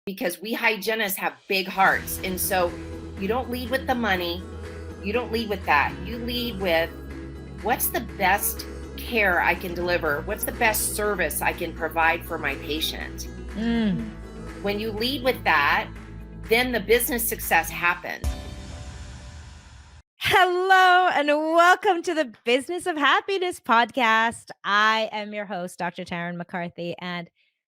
because we hygienists have big hearts. And so you don't lead with the money. You don't lead with that. You lead with what's the best care I can deliver? What's the best service I can provide for my patient? When you lead with that, then the business success happens. Hello and welcome to the Business of Happiness podcast. I am your host, Dr. Tarryn MacCarthy, and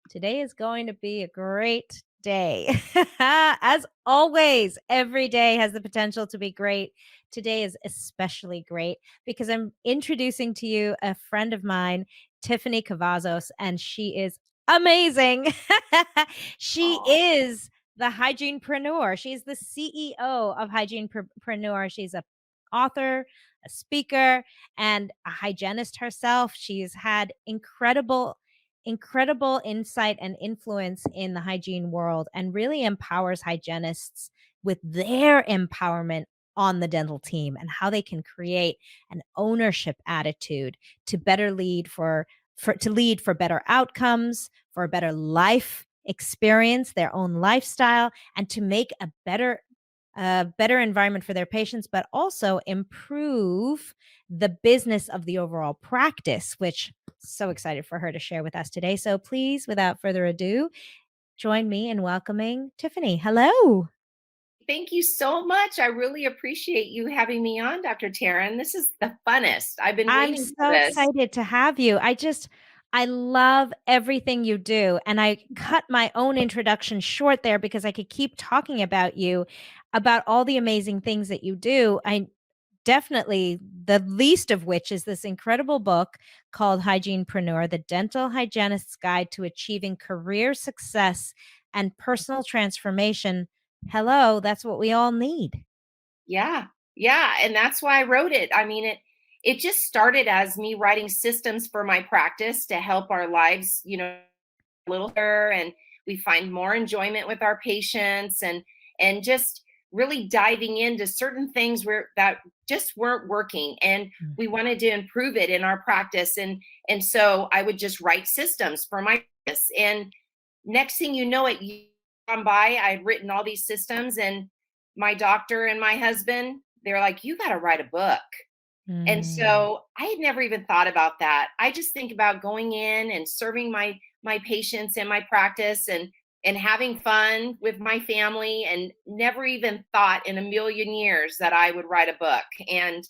today is going to be a great day. As always, every day has the potential to be great. Today is especially great because I'm introducing to you a friend of mine, Tiffany Cavazos, and she is amazing. She is the Hygienepreneur. She's the CEO of Hygienepreneur. She's a author, a speaker, and a hygienist herself. She's had incredible insight and influence in the hygiene world and really empowers hygienists with their empowerment on the dental team and how they can create an ownership attitude to better lead for better outcomes, for a better life experience, their own lifestyle, and to make a better environment for their patients, but also improve the business of the overall practice, which so excited for her to share with us today. So please, without further ado, join me in welcoming Tiffany. Hello. Thank you so much. I really appreciate you having me on, Dr. Tarryn. This is the funnest. I've been I'm waiting for so this. excited to have you. I love everything you do. And I cut my own introduction short there because I could keep talking about you, about all the amazing things that you do. I definitely, the least of which is this incredible book called Hygienepreneur, The Dental Hygienist's Guide to Achieving Career Success and Personal Transformation. Hello, that's what we all need. Yeah. Yeah. And that's why I wrote it. I mean, it just started as me writing systems for my practice to help our lives, a little better, and we find more enjoyment with our patients, and just really diving into certain things that just weren't working, and we wanted to improve it in our practice. And so I would just write systems for my practice, and next thing you know, it gone by, I'd written all these systems, and my doctor and my husband, they're like, you got to write a book. And so I had never even thought about that. I just think about going in and serving my patients in my practice, and having fun with my family, and never even thought in a million years that I would write a book. And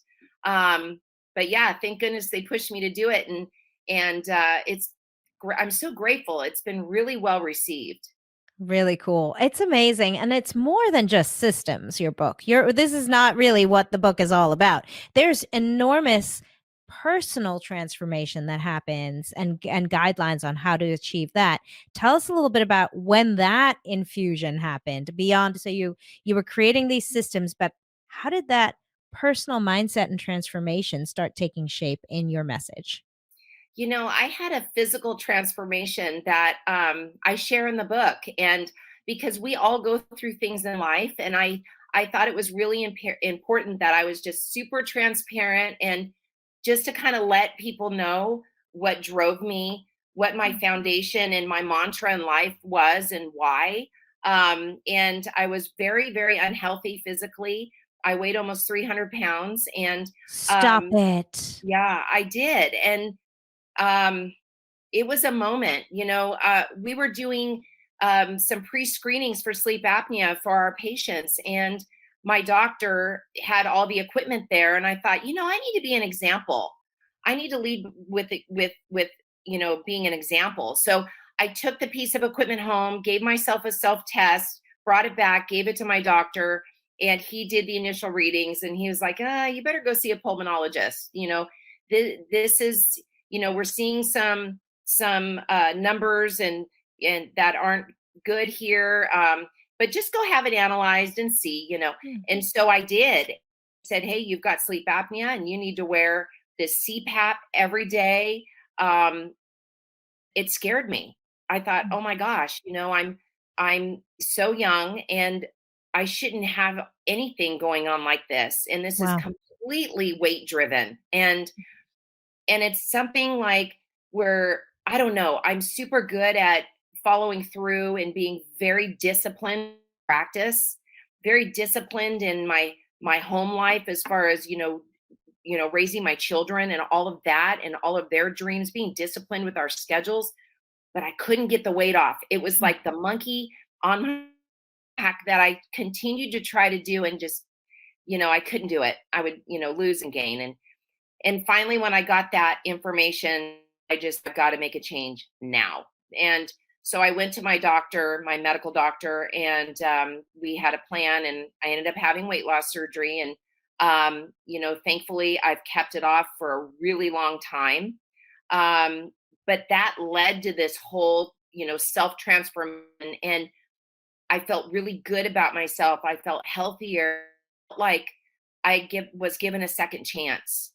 but yeah, thank goodness they pushed me to do it, and I'm so grateful. It's been really well received. Really cool. It's amazing. And it's more than just systems, your book. This is not really what the book is all about. There's enormous personal transformation that happens, and guidelines on how to achieve that. Tell us a little bit about when that infusion happened beyond. So you were creating these systems, but how did that personal mindset and transformation start taking shape in your message? I had a physical transformation that I share in the book, and because we all go through things in life, and I thought it was really important that I was just super transparent, and just to kind of let people know what drove me, what my foundation and my mantra in life was, and why. And I was very, very unhealthy physically. I weighed almost 300 pounds, and Stop it. yeah, I did. And um, it was a moment. We were doing some pre-screenings for sleep apnea for our patients, and my doctor had all the equipment there, and I thought, I need to be an example. I need to lead with being an example. So I took the piece of equipment home, gave myself a self-test, brought it back, gave it to my doctor, and he did the initial readings, and he was like, you better go see a pulmonologist. This is, we're seeing some numbers and that aren't good here, but just go have it analyzed and see. And so I did. Said, hey, you've got sleep apnea and you need to wear this CPAP every day. It scared me. I thought, oh my gosh, I'm so young, and I shouldn't have anything going on like this, and this is Wow. completely weight driven. And it's something like where, I don't know, I'm super good at following through and being very disciplined in practice, very disciplined in my home life as far as, raising my children and all of that and all of their dreams, being disciplined with our schedules, but I couldn't get the weight off. It was like the monkey on my back that I continued to try to do, and just, I couldn't do it. I would, lose and gain. And finally, when I got that information, I just got to make a change now. And so I went to my doctor, my medical doctor, and we had a plan, and I ended up having weight loss surgery. And, thankfully I've kept it off for a really long time. But that led to this whole, self-transformation. And I felt really good about myself. I felt healthier, like was given a second chance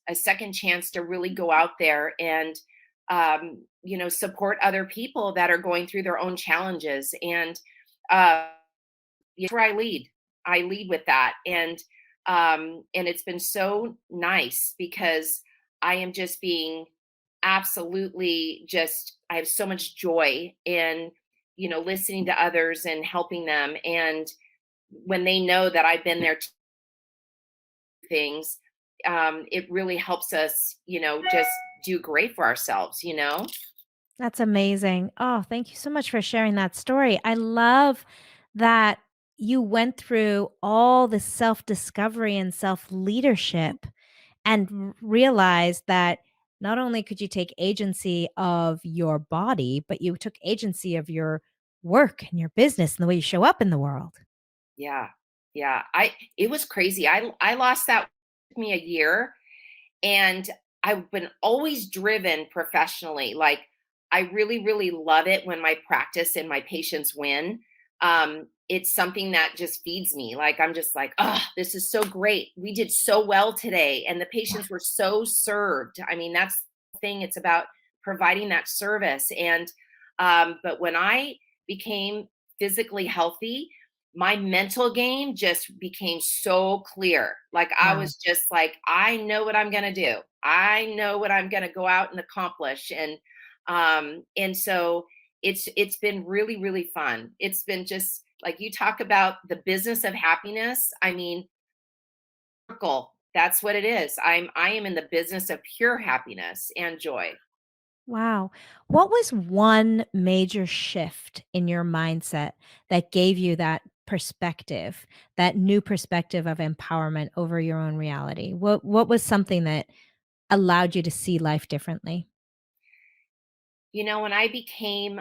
to really go out there and, support other people that are going through their own challenges. And that's where I lead with that. And it's been so nice because I am just being absolutely I have so much joy in, listening to others and helping them. And when they know that I've been there to things, it really helps us, just do great for ourselves. That's amazing. Oh, thank you so much for sharing that story. I love that you went through all the self-discovery and self-leadership and realized that not only could you take agency of your body, but you took agency of your work and your business and the way you show up in the world. Yeah. Yeah. It was crazy. I lost that, took me a year, and I've been always driven professionally. Like, I really, really love it when my practice and my patients win. It's something that just feeds me. Like, I'm just like, oh, this is so great. We did so well today. And the patients were so served. I mean, that's the thing. It's about providing that service. And, but when I became physically healthy, my mental game just became so clear. Like, I Wow. was just like, I know what I'm going to do. I know what I'm going to go out and accomplish. And so it's been really, really fun. It's been just like, you talk about the business of happiness. I mean, circle, that's what it is. I am in the business of pure happiness and joy. Wow. What was one major shift in your mindset that gave you that perspective, that new perspective of empowerment over your own reality? What was something that allowed you to see life differently? When I became,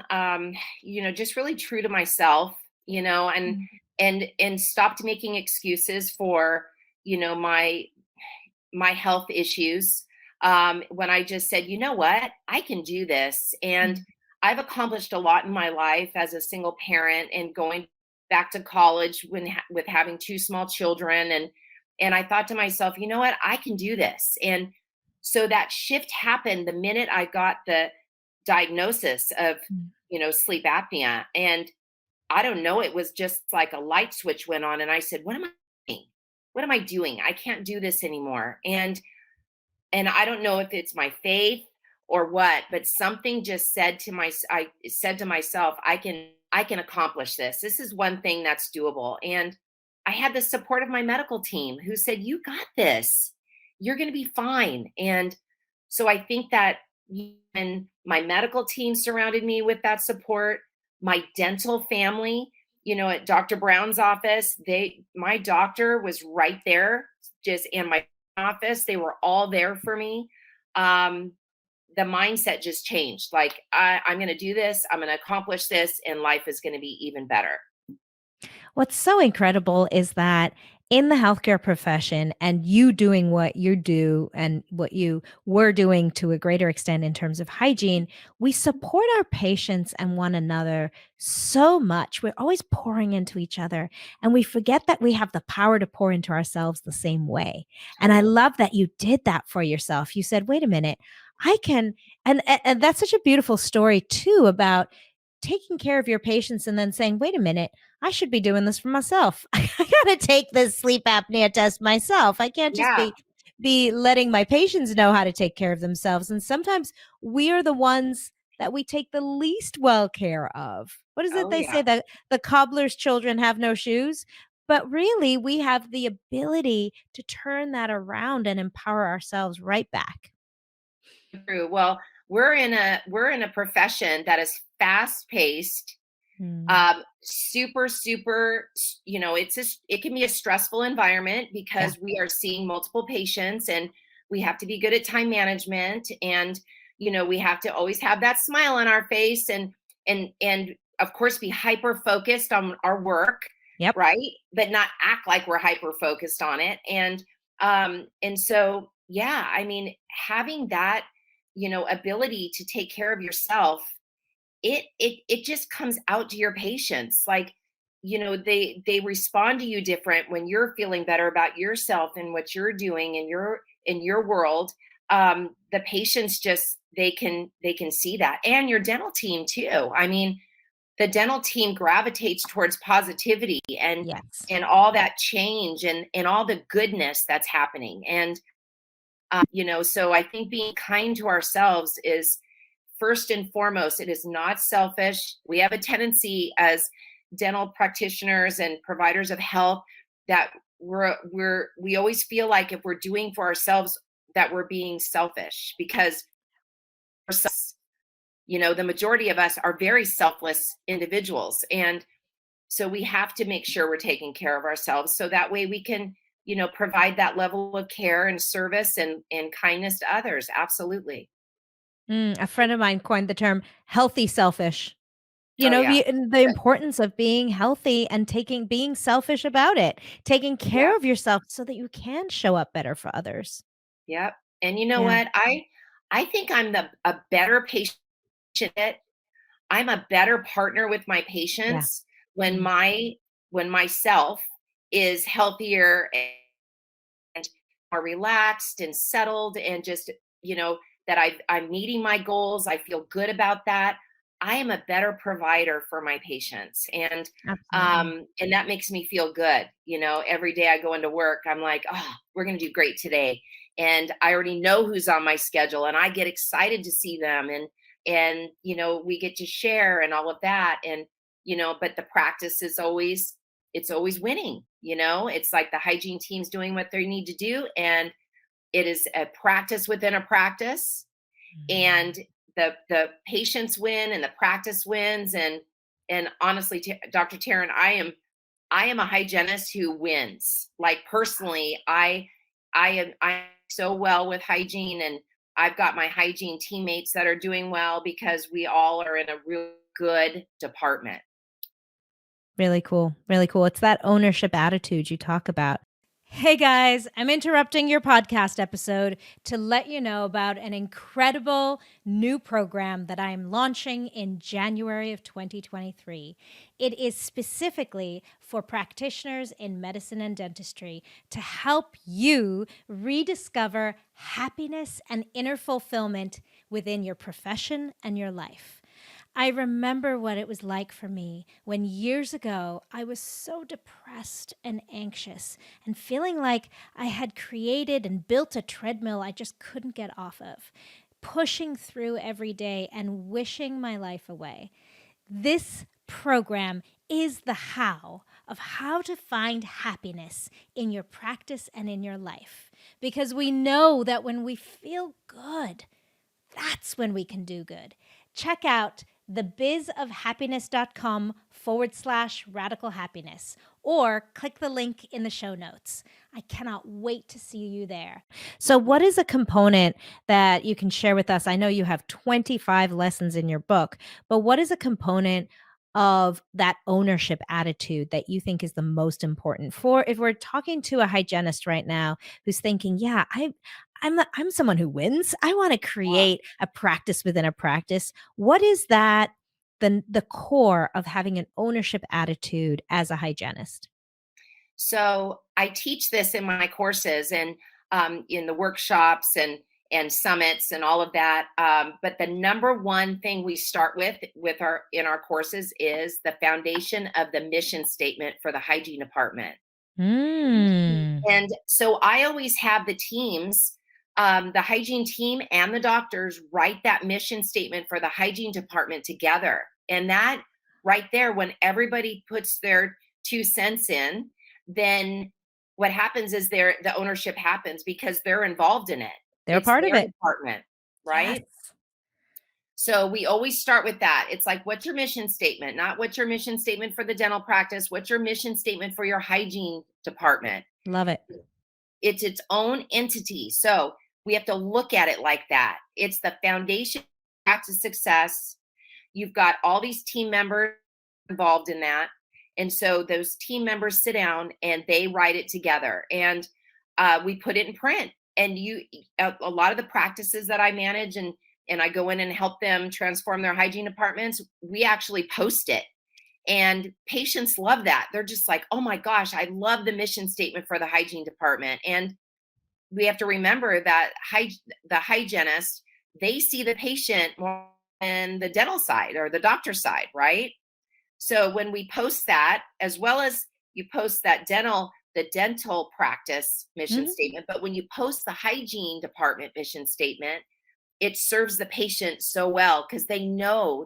just really true to myself, and Mm, stopped making excuses for, my health issues. When I just said, you know what, I can do this. And mm, I've accomplished a lot in my life as a single parent, and going back to college with having two small children. And I thought to myself, you know what, I can do this. And so that shift happened the minute I got the diagnosis of, mm. sleep apnea. And I don't know, it was just like a light switch went on, and I said, what am I doing? What am I doing? I can't do this anymore. And I don't know if it's my faith or what, but something just I said to myself, I can accomplish this. This is one thing that's doable. And I had the support of my medical team who said, you got this. You're going to be fine. And so I think that, and my medical team surrounded me with that support, my dental family, at Dr. Brown's office, my doctor was right there, just in my office. They were all there for me. Um, the mindset just changed. Like, I'm going to do this. I'm going to accomplish this, and life is going to be even better. What's so incredible is that in the healthcare profession and you doing what you do and what you were doing to a greater extent in terms of hygiene, we support our patients and one another so much. We're always pouring into each other and we forget that we have the power to pour into ourselves the same way. And I Totally. love that you did that for yourself. You said, wait a minute, I can, and that's such a beautiful story too about taking care of your patients and then saying, wait a minute, I should be doing this for myself. I got to take this sleep apnea test myself. I can't just Yeah. be letting my patients know how to take care of themselves. And sometimes we are the ones that we take the least well care of. What is it Oh they yeah. say that the cobbler's children have no shoes? But really, we have the ability to turn that around and empower ourselves right back. True. Well, we're in a profession that is fast paced, Mm, super, it can be a stressful environment yeah. because we are seeing multiple patients, and we have to be good at time management, and we have to always have that smile on our face, and of course be hyper focused on our work, Yep. right? But not act like we're hyper focused on it. And so yeah, I mean, having that, ability to take care of yourself, it just comes out to your patients. Like, they respond to you different when you're feeling better about yourself and what you're doing in your world. The patients just, they can see that, and your dental team too. I mean, the dental team gravitates towards positivity Yes. and all that change and all the goodness that's happening. And so I think being kind to ourselves is first and foremost. It is not selfish. We have a tendency as dental practitioners and providers of health that we always feel like if we're doing for ourselves that we're being selfish, because the majority of us are very selfless individuals. And so we have to make sure we're taking care of ourselves so that way we can, provide that level of care and service and kindness to others. Absolutely. A friend of mine coined the term healthy selfish. Oh yeah. And the importance of being healthy and being selfish about it, taking Yeah. care of yourself so that you can show up better for others. Yep. And you know Yeah. what? I think I'm a better patient. I'm a better partner with my Yeah. patients when Mm. myself is healthier and more relaxed and settled, and just, that I'm meeting my goals. I feel good about that. I am a better provider for my patients. Absolutely. And that makes me feel good. Every day I go into work, I'm like, oh, we're going to do great today. And I already know who's on my schedule, and I get excited to see them. And we get to share and all of that. And but the practice is always, it's always winning. It's like the hygiene team's doing what they need to do, and it is a practice within a practice. Mm. And the patients win and the practice wins. And honestly, Dr. Tarryn, I am a hygienist who wins. Like, personally, I'm so well with hygiene, and I've got my hygiene teammates that are doing well because we all are in a real good department. Really cool. Really cool. It's that ownership attitude you talk about. Hey guys, I'm interrupting your podcast episode to let you know about an incredible new program that I am launching in January of 2023. It is specifically for practitioners in medicine and dentistry to help you rediscover happiness and inner fulfillment within your profession and your life. I remember what it was like for me when years ago I was so depressed and anxious and feeling like I had created and built a treadmill I just couldn't get off of, pushing through every day and wishing my life away. This program is the how of how to find happiness in your practice and in your life. Because we know that when we feel good, that's when we can do good. Check out thebizofhappiness.com/radical happiness or click the link in the show notes. I cannot wait to see you there. So, what is a component that you can share with us? I know you have 25 lessons in your book, but what is a component of that ownership attitude that you think is the most important for if we're talking to a hygienist right now who's thinking, yeah, I'm someone who wins. I want to create a practice within a practice. What is that the core of having an ownership attitude as a hygienist? So I teach this in my courses and in the workshops and summits and all of that. But the number one thing we start with our in our courses is the foundation of the mission statement for the hygiene department. Mm. And so I always have the teams the hygiene team and the doctors write that mission statement for the hygiene department together. And that right there, when everybody puts their 2 cents in, then what happens is the ownership happens because they're involved in it. They're It's part of their it. department, Yes. right? So we always start with that. It's like, what's your mission statement? Not what's your mission statement for the dental practice. What's your mission statement for your hygiene department? Love it. It's its own entity. So we have to look at it like that. It's the foundation to success. You've got all these team members involved in that. And so those team members sit down and they write it together. And we put it in print. And a lot of the practices that I manage and I go in and help them transform their hygiene departments, we actually post it. And patients love that. They're just like, oh my gosh, I love the mission statement for the hygiene department. And we have to remember that the hygienist, they see the patient more than the dental side or the doctor side, right? So when we post that, as well as you post the dental practice mission Mhm. statement, but when you post the hygiene department mission statement, it serves the patient so well because they know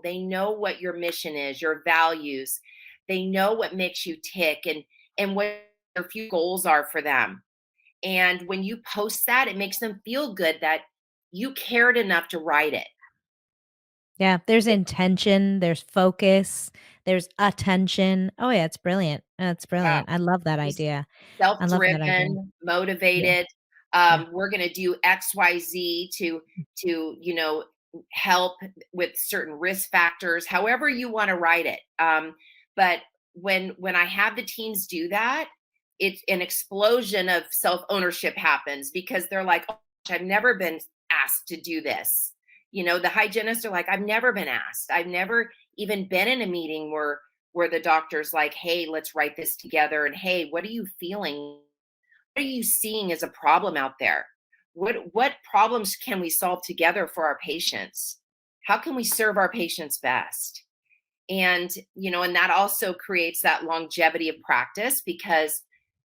what your mission is, your values. They know what makes you tick and what your few goals are for them. And when you post that, it makes them feel good that you cared enough to write it. Yeah, there's intention, there's focus, there's attention. Oh, yeah, it's brilliant. That's Yeah. brilliant. I love that Just idea. I love that idea. self-driven, Yeah, motivated. yeah. We're going to do XYZ to help with certain risk factors, however you want to write it. But when I have the teams do that, it's an explosion of self-ownership happens because they're like, oh, I've never been asked to do this. The hygienists are like, I've never been asked. I've never even been in a meeting where the doctor's like, hey, let's write this together. And hey, what are you feeling? What are you seeing as a problem out there? What problems can we solve together for our patients? How can we serve our patients best? And that also creates that longevity of practice because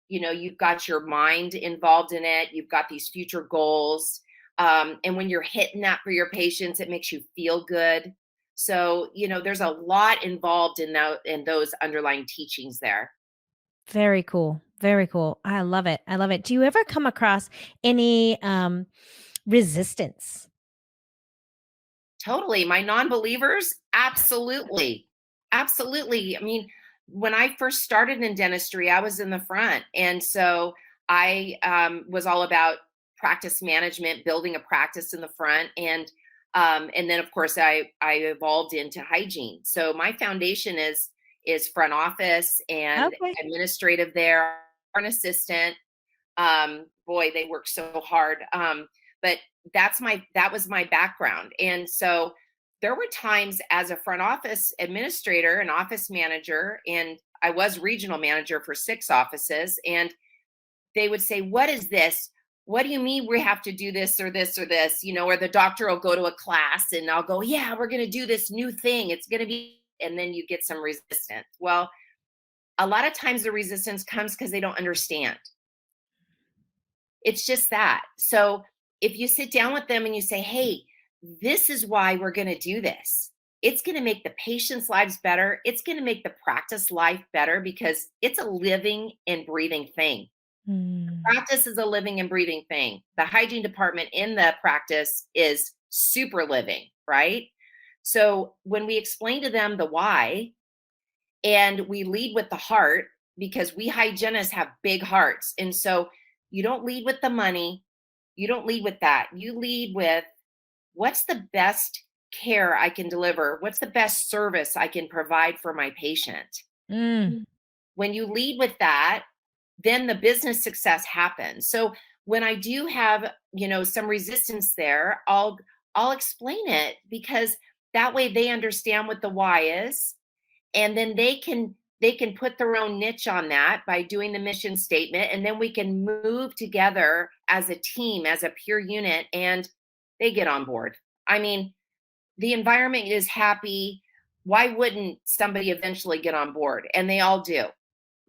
you've got your mind involved in it, you've got these future goals. And when you're hitting that for your patients, it makes you feel good. So, there's a lot involved in those underlying teachings there. Very cool. Very cool. I love it. I love it. Do you ever come across any resistance? Totally. My non-believers, absolutely. Absolutely. I mean, when I first started in dentistry, I was in the front. And so I was all about practice management, building a practice in the front. And then of course I evolved into hygiene. So my foundation is front office and Okay. administrative there, an assistant. Boy, they work so hard. But that was my background. And so there were times as a front office administrator and office manager, and I was regional manager for 6 offices, and they would say, what is this? What do you mean we have to do this or this or this? Or the doctor will go to a class and I'll go, yeah, we're going to do this new thing. It's going to be, and then you get some resistance. Well, a lot of times the resistance comes because they don't understand. It's just that. So if you sit down with them and you say, hey, this is why we're going to do this, it's going to make the patient's lives better. It's going to make the practice life better because it's a living and breathing thing. Mm. Practice is a living and breathing thing. The hygiene department in the practice is super living, right? So when we explain to them the why and we lead with the heart, because we hygienists have big hearts. And so you don't lead with the money. You don't lead with that. You lead with what's the best care I can deliver? What's the best service I can provide for my patient? Mm. When you lead with that, then the business success happens. So when I do have, some resistance there, I'll explain it because that way they understand what the why is, and then they can put their own niche on that by doing the mission statement, and then we can move together as a team, as a pure unit, and they get on board. I mean, the environment is happy. Why wouldn't somebody eventually get on board? And they all do,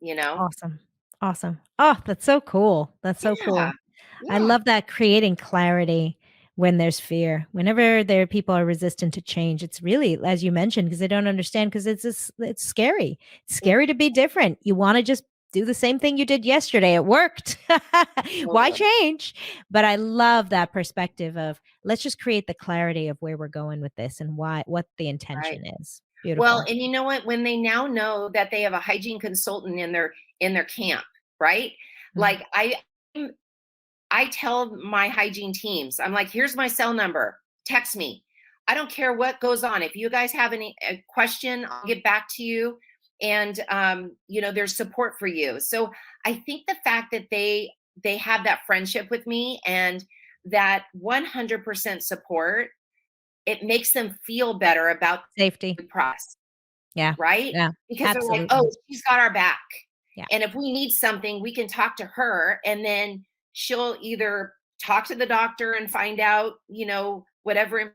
you know? Awesome. Awesome. Oh, that's so cool. That's so Yeah. cool. I Yeah. love that, creating clarity when there's fear. Whenever people are resistant to change, it's really, as you mentioned, because they don't understand, because it's scary. It's scary to be different. You want to just do the same thing you did yesterday. It worked. Why Totally. change? But I love that perspective of, let's just create the clarity of where we're going with this and what the Right. intention is. Well, Beautiful. and you know what? When they now know that they have a hygiene consultant in their camp, right? Mhm. Like I tell my hygiene teams, I'm like, here's my cell number. Text me. I don't care what goes on. If you guys have any a question, I'll get back to you. And you know, there's support for you. So I think the fact that they have that friendship with me and that 100% support, it makes them feel better about Safety. the process, Yeah. right? Yeah. Because they're like, Absolutely. oh, she's got our back. Yeah. And if we need something, we can talk to her, and then she'll either talk to the doctor and find out, you know, whatever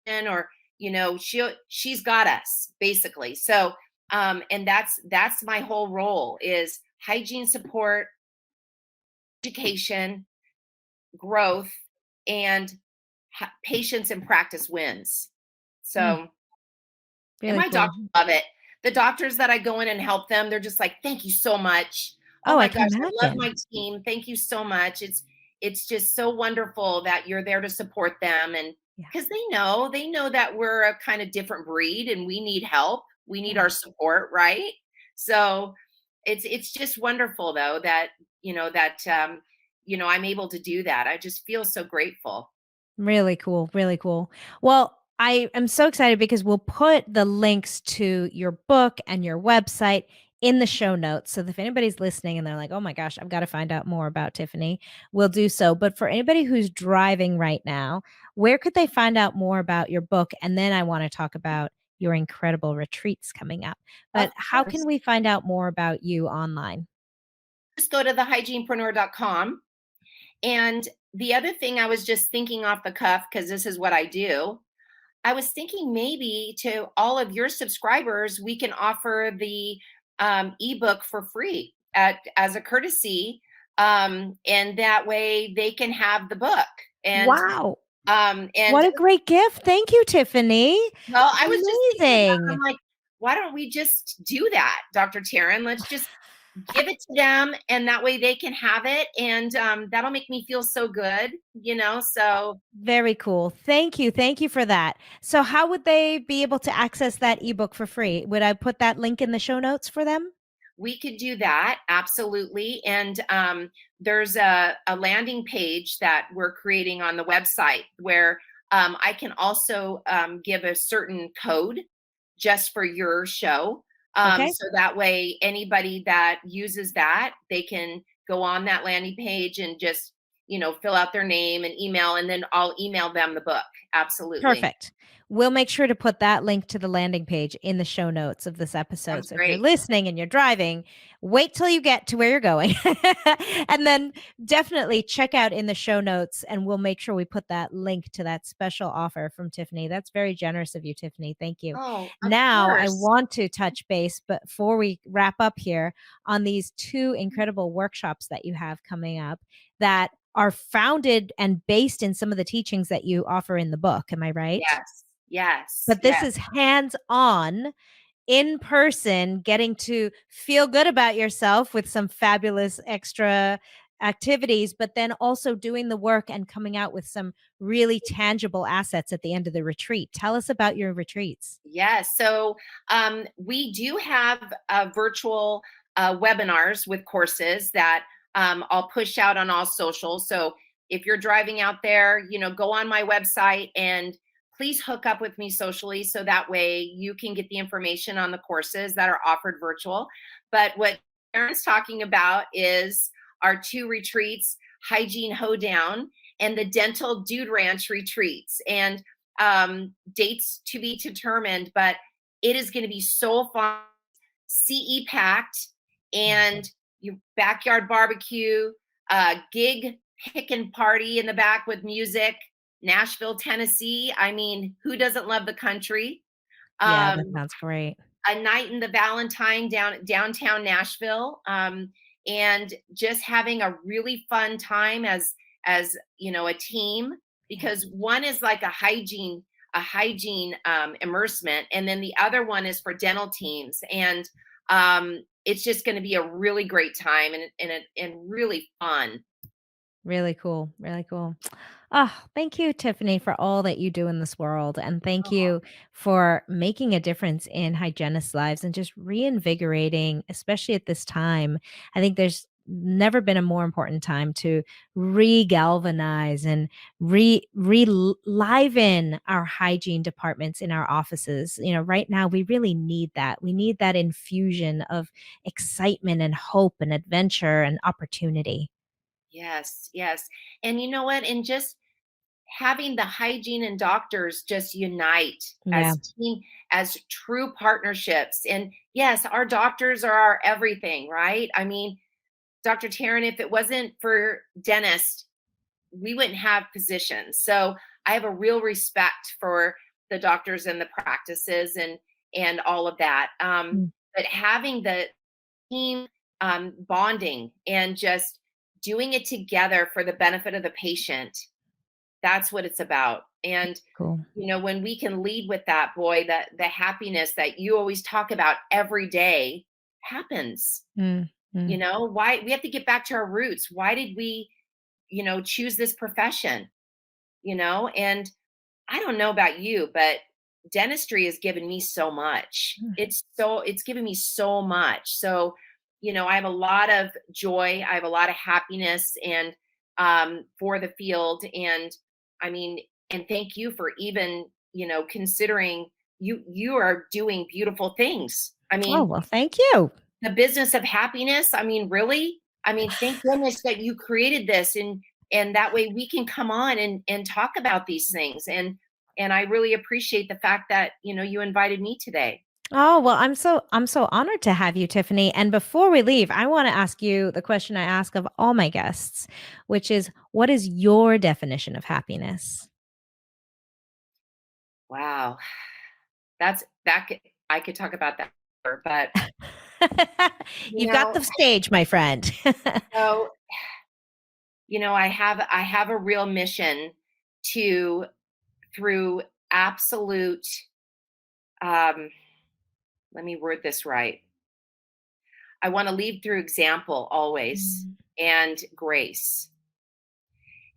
information, or, you know, she's got us basically. So and that's my whole role is hygiene support, education, growth, and patience and practice wins. Mm, So and really my cool. doctors love it. The doctors that I go in and help them, they're just like, "Thank you so much. Oh Oh, I my can gosh, I love imagine. my team. Thank you so much. It's just so wonderful that you're there to support them." And Yeah. because they know that we're a kind of different breed and we need help. We need Yeah. our support, right? So it's just wonderful though that you know, I'm able to do that. I just feel so grateful. Really cool, really cool. Well, I am so excited because we'll put the links to your book and your website in the show notes. So if anybody's listening and they're like, "Oh my gosh, I've got to find out more about Tiffany," we'll do so. But for anybody who's driving right now, where could they find out more about your book? And then I want to talk about your incredible retreats coming up. Of But how can course. we find out more about you online? Just go to thehygienepreneur.com. And the other thing I was just thinking off the cuff, because this is what I do, I was thinking maybe to all of your subscribers, we can offer the ebook for free as a courtesy. And that way they can have the book. Wow. And What a great gift. Thank you, Tiffany. well, I was just thinking about, I'm Amazing. like, why don't we just do that, Dr. Taryn? Let's just give it to them, and that way they can have it, and that'll make me feel so good, you know. So Very cool. Thank you. Thank you for that. So, how would they be able to access that ebook for free? Would I put that link in the show notes for them? we could do that, absolutely. And there's a landing page that we're creating on the website where I can also give a certain code just for your show. Okay. So that way, anybody that uses that, they can go on that landing page and just, you know, fill out their name and email, and then I'll email them the book. Absolutely. Perfect. We'll make sure to put that link to the landing page in the show notes of this episode. Sounds So if you're great. listening and you're driving, wait till you get to where you're going. And then definitely check out in the show notes, and we'll make sure we put that link to that special offer from Tiffany. That's very generous of you, Tiffany. Thank you. Oh, of Now, I course. want to touch base, but before we wrap up here, on these two incredible workshops that you have coming up that are founded and based in some of the teachings that you offer in the book. Am I right? Yes. Yes. But this Yes. is hands on, in person, getting to feel good about yourself with some fabulous extra activities, but then also doing the work and coming out with some really tangible assets at the end of the retreat. Tell us about your retreats. Yes. So we do have virtual webinars with courses that I'll push out on all socials. So if you're driving out there, you know, go on my website and please hook up with me socially so that way you can get the information on the courses that are offered virtual. But what Aaron's talking about is our two retreats, Hygiene Hoedown and the Dental Dude Ranch retreats. And dates to be determined, but it is going to be so fun, CE packed, and your backyard barbecue, gig pickin' party in the back with music, Nashville, Tennessee. I mean, who doesn't love the country? Yeah, that Um, sounds great. a night in the Valentine downtown Nashville, and just having a really fun time a team, because one is like a hygiene immersement, and then the other one is for dental teams. And it's just going to be a really great time, and really fun. Really cool. Really cool. Oh, thank you, Tiffany, for all that you do in this world. And thank you for making a difference in hygienists' lives and just reinvigorating, especially at this time. I think there's never been a more important time to re-galvanize and reliven our hygiene departments in our offices. Right now we really need that. We need that infusion of excitement and hope and adventure and opportunity. Yes, yes. And you know what? And just having the hygiene and doctors just unite Yeah. as team, as true partnerships. And yes, our doctors are our everything, right? I mean, Dr. Tarryn, if it wasn't for dentists, we wouldn't have physicians. So I have a real respect for the doctors and the practices, and all of that. Mm. But having the team bonding and just doing it together for the benefit of the patient, that's what it's about. And Cool. when we can lead with that, boy, that the happiness that you always talk about every day happens. Mm, mm. Why we have to get back to our roots? Why did we choose this profession? And I don't know about you, but dentistry has given me so much. Mm. It's given me so much. So, I have a lot of joy. I have a lot of happiness, and for the field. And I mean, and thank you for even, considering you are doing beautiful things. I Oh, mean, well, thank you. the business of happiness. I mean, really? I mean, thank goodness that you created this, and that way we can come on and talk about these things. And I really appreciate the fact that, you invited me today. Oh, well, I'm so honored to have you, Tiffany. And before we leave, I want to ask you the question I ask of all my guests, which is, what is your definition of happiness? Wow. I could talk about that forever, but you You've got know, the stage, my friend. so I have a real mission to, through absolute, um let me word this right. I want to lead through example always, Mm. and grace.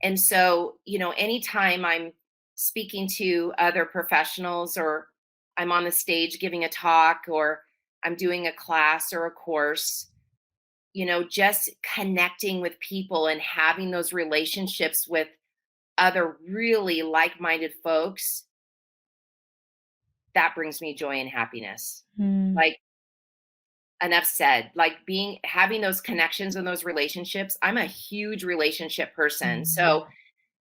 And so, anytime I'm speaking to other professionals, or I'm on the stage giving a talk, or I'm doing a class or a course, just connecting with people and having those relationships with other really like-minded folks, that brings me joy and happiness. Mm, Like, enough said. Like, having those connections and those relationships. I'm a huge relationship person. mm. So,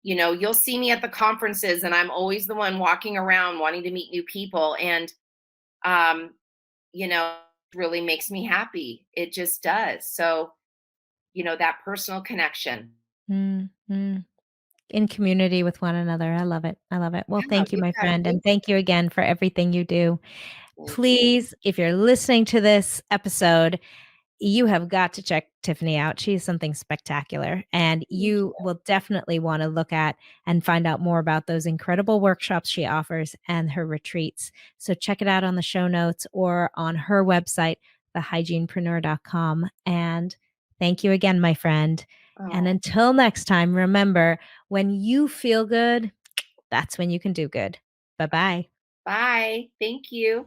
you'll see me at the conferences, and I'm always the one walking around wanting to meet new people. And, um, really makes me happy. It just does. So, that personal connection. Mm, mm. In community with one another. I love it. I love it. Well, Yeah, thank you, my yeah. friend. And thank you again for everything you do. Thank you. Please, if you're listening to this episode, you have got to check Tiffany out. She is something spectacular, and Thank you you. will definitely want to look at and find out more about those incredible workshops she offers and her retreats. So check it out on the show notes or on her website, thehygienepreneur.com. And thank you again, my friend. And Oh, until next time, remember, when you feel good, that's when you can do good. Bye bye. bye. Thank you.